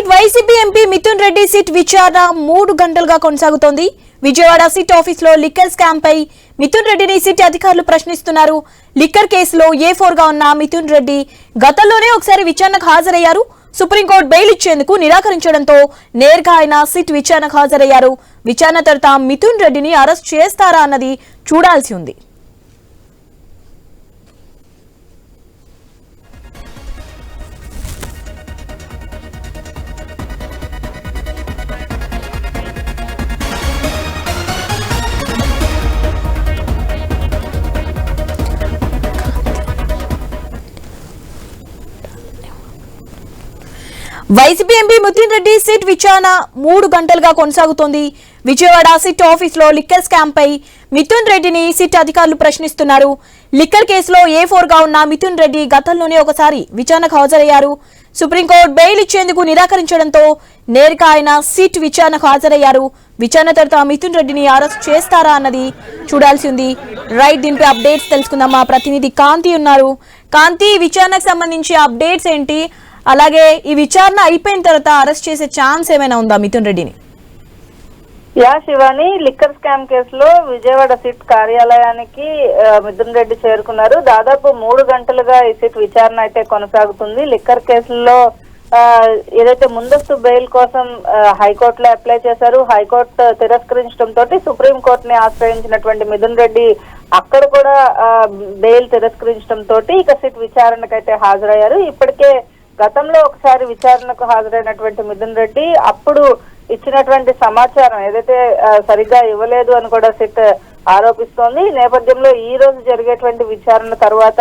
Right YCP MP Mithun Reddy SIT విచారణ 3 గంటలుగా కొనసాగుతోంది. Vijayawada SIT office లో లిక్కర్ స్కామ్ పై మిథున్ రెడ్డిని సిట్ అధికారులు ప్రశ్నిస్తున్నారు. లిక్కర్ కేసులో A4 గా ఉన్న మిథున్ రెడ్డి గతంలోనే ఒకసారి విచారణకు హాజరయ్యారు. సుప్రీంకోర్టు బెయిల్ ఇచ్చేందుకు నిరాకరించడంతో నేరుగా ఆయన సిట్ విచారణకు హాజరయ్యారు. విచారణ తర్వాత మిథున్ రెడ్డిని అరెస్ట్ చేస్తారా అన్నది చూడాల్సి ఉంది. YCP MP Mithun Reddy SIT విచారణ 3 గంటలుగా కొనసాగుతోంది. విజయవాడ సిట్ ఆఫీస్ లో లిక్కర్ స్కామ్ పై మిథున్ రెడ్డిని సిట్ అధికారులు ప్రశ్నిస్తున్నారు. లిక్కర్ కేసులో A4 గా ఉన్న మిథున్ రెడ్డి గతంలోనే ఒకసారి విచారణకు హాజరయ్యారు. సుప్రీంకోర్టు బెయిల్ ఇచ్చేందుకు నిరాకరించడంతో నేరుగా ఆయన సిట్ విచారణకు హాజరయ్యారు. విచారణ తర్వాత మిథున్ రెడ్డిని అరెస్ట్ చేస్తారా అన్నది చూడాల్సి ఉంది. రైట్, దీనిపై అప్డేట్స్ తెలుసుకుందాం. మా ప్రతినిధి కాంతి ఉన్నారు. కాంతి, విచారణకు సంబంధించి అప్డేట్స్ ఏంటి? అలాగే ఈ విచారణ అయిపోయిన తర్వాత అరెస్ట్ చేసే ఛాన్స్ ఏమైనా ఉందా మిథున్ రెడ్డిని? శివాని, లిక్కర్ స్కామ్ కేసులో విజయవాడ సిట్ కార్యాలయానికి మిథున్ రెడ్డి చేరుకున్నారు. దాదాపు 3 గంటలుగా ఈ సిట్ విచారణ అయితే కొనసాగుతుంది. లిక్కర్ కేసుల్లో ఏదైతే ముందస్తు బెయిల్ కోసం హైకోర్టులో అప్లై చేశారు, హైకోర్టు తిరస్కరించడంతో సుప్రీంకోర్టుని ఆశ్రయించినటువంటి మిథున్ రెడ్డి అక్కడ కూడా బెయిల్ తిరస్కరించడంతో ఇక సిట్ విచారణకైతే హాజరయ్యారు. ఇప్పటికే గతంలో ఒకసారి విచారణకు హాజరైనటువంటి మిథున్ రెడ్డి అప్పుడు ఇచ్చినటువంటి సమాచారం ఏదైతే సరిగ్గా ఇవ్వలేదు అని కూడా సిట్ ఆరోపిస్తోంది. ఈ నేపథ్యంలో ఈ రోజు జరిగేటువంటి విచారణ తర్వాత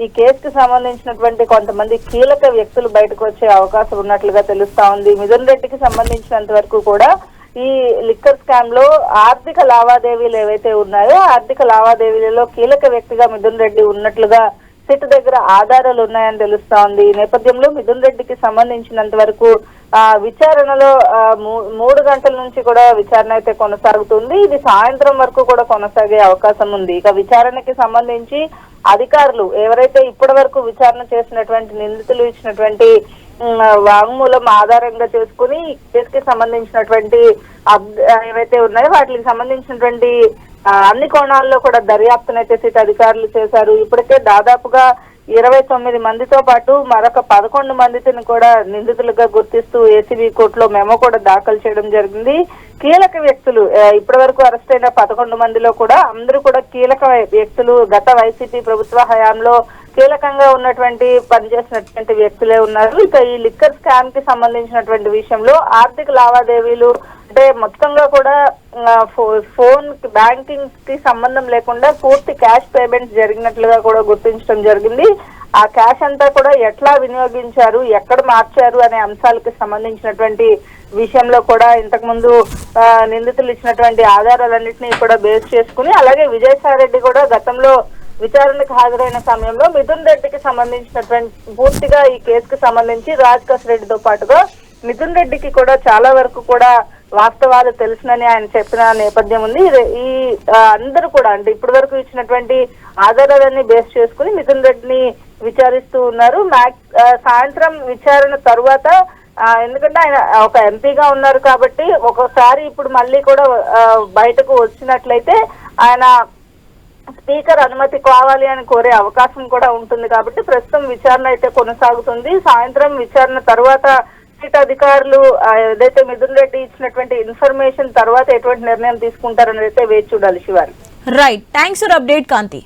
ఈ కేసుకు సంబంధించినటువంటి కొంతమంది కీలక వ్యక్తులు బయటకు వచ్చే అవకాశం ఉన్నట్లుగా తెలుస్తా ఉంది. మిథున్ రెడ్డికి సంబంధించినంత వరకు కూడా ఈ లిక్కర్ స్కామ్ లో ఆర్థిక లావాదేవీలు ఏవైతే ఉన్నాయో ఆర్థిక లావాదేవీలలో కీలక వ్యక్తిగా మిథున్ రెడ్డి ఉన్నట్లుగా సిట్ దగ్గర ఆధారాలు ఉన్నాయని తెలుస్తా ఉంది. ఈ నేపథ్యంలో మిథున్ రెడ్డికి సంబంధించినంత వరకు విచారణలో 3 గంటల నుంచి కూడా విచారణ అయితే కొనసాగుతుంది. ఇది సాయంత్రం వరకు కూడా కొనసాగే అవకాశం ఉంది. ఇక విచారణకి సంబంధించి అధికారులు ఎవరైతే ఇప్పటి వరకు విచారణ చేసినటువంటి నిందితులు ఇచ్చినటువంటి వాంగ్మూలం ఆధారంగా చేసుకుని కేసుకి సంబంధించినటువంటి ఏవైతే ఉన్నాయో వాటికి సంబంధించినటువంటి అన్ని కోణాల్లో కూడా దర్యాప్తునైతే సిట్ అధికారులు చేశారు. ఇప్పటికే దాదాపుగా 29 మందితో పాటు మరొక 11 మందిని కూడా నిందితులుగా గుర్తిస్తూ ఏసీబీ కోర్టులో మెమో కూడా దాఖలు చేయడం జరిగింది. కీలక వ్యక్తులు ఇప్పటి వరకు అరెస్ట్ అయిన 11 మందిలో కూడా అందరూ కూడా కీలక వ్యక్తులు, గత వైసీపీ ప్రభుత్వ హయాంలో కీలకంగా ఉన్నటువంటి పనిచేసినటువంటి వ్యక్తులే ఉన్నారు. ఇక ఈ లిక్కర్ స్కామ్ కి సంబంధించినటువంటి విషయంలో ఆర్థిక లావాదేవీలు అంటే మొత్తంగా కూడా ఫోన్ బ్యాంకింగ్ కి సంబంధం లేకుండా పూర్తి క్యాష్ పేమెంట్స్ జరిగినట్లుగా కూడా గుర్తించడం జరిగింది. ఆ క్యాష్ అంతా కూడా ఎట్లా వినియోగించారు, ఎక్కడ మార్చారు అనే అంశాలకు సంబంధించినటువంటి విషయంలో కూడా ఇంతకు ముందు నిందితులు ఇచ్చినటువంటి ఆధారాలన్నింటినీ కూడా బేస్ చేసుకుని అలాగే విజయసాయి రెడ్డి కూడా గతంలో విచారణకు హాజరైన సమయంలో మిథున్ రెడ్డికి సంబంధించినటువంటి పూర్తిగా ఈ కేసుకు సంబంధించి రాజకేశ్ రెడ్డితో పాటుగా మిథున్ రెడ్డికి కూడా చాలా వరకు కూడా వాస్తవాలు తెలుసునని ఆయన చెప్పిన నేపథ్యం ఉంది. ఈ అందరూ కూడా అంటే ఇప్పటి వరకు ఇచ్చినటువంటి ఆధారాలన్నీ బేస్ చేసుకుని మిథున్ రెడ్డిని విచారిస్తూ ఉన్నారు. సాయంత్రం విచారణ తరువాత ఎందుకంటే ఆయన ఒక ఎంపీగా ఉన్నారు కాబట్టి ఒకసారి ఇప్పుడు మళ్ళీ కూడా బయటకు వచ్చినట్లయితే ఆయన స్పీకర్ అనుమతి కావాలి అని కోరే అవకాశం కూడా ఉంటుంది కాబట్టి ప్రస్తుతం విచారణ అయితే కొనసాగుతుంది. సాయంత్రం విచారణ తర్వాత సిట్ అధికారులు ఏదైతే మిథున్ రెడ్డి ఇచ్చినటువంటి ఇన్ఫర్మేషన్ తర్వాత ఎటువంటి నిర్ణయం తీసుకుంటారని అయితే వేచి చూడాలి. Shivani. Right, thanks for update Kanthi.